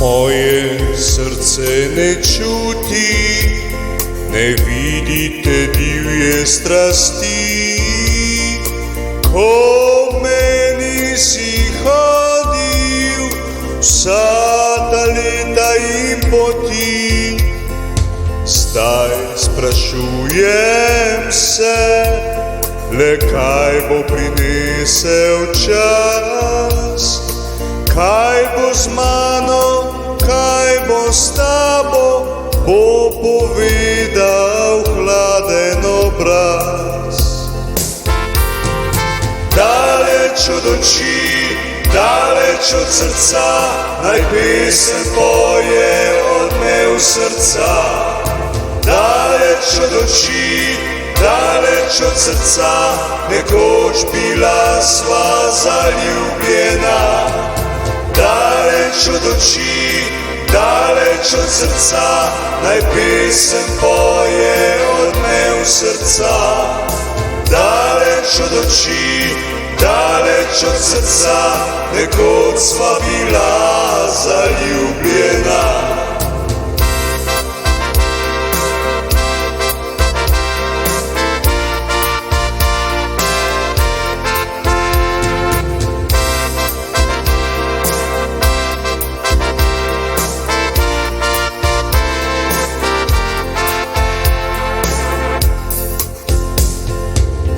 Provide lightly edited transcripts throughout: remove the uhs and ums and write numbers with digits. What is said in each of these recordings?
Moje srce ne čuti, ne vidite divje strasti. Ko meni si hodil vsa ta leta in poti, zdaj sprašujem se, le kaj bo prinesel čas. Kaj bo z mano, kaj bo s tabo, bo povedal hladen obraz. Daleč od oči, daleč od srca, naj pesem poje odmev srca. Daleč od oči, daleč od srca, nekoč bila sva zaljubljena. Daleč od oči, daleč od srca, naj pesem poje odmev srca. Daleč od oči, daleč od srca, nekoč sva bila zaljubljena.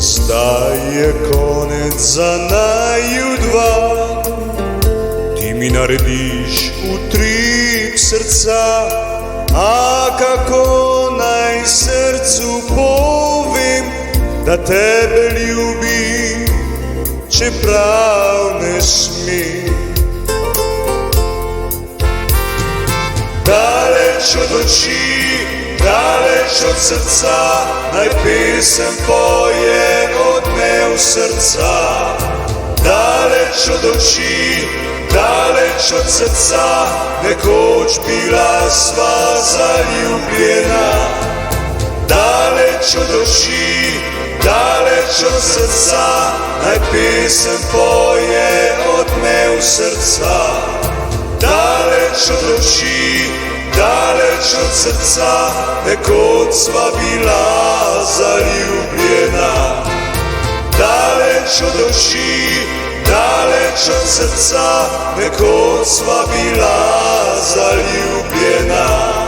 Zdaj je konec za naju dva, ti mi narediš utrip srca. A kako naj srcu povem, da tebe ljubim, čeprav ne smem. Daleč od oči, daleč od srca, naj pesem poje odmev srca. Daleč od oči, daleč od srca, nekoč bila sva zaljubljena. Daleč od oči, daleč od srca, naj pesem poje odmev srca. Daleč od oči, daleč od srca, nekoč sva bila zaljubljena. Daleč od oči, daleč od srca, nekoč sva bila zaljubljena.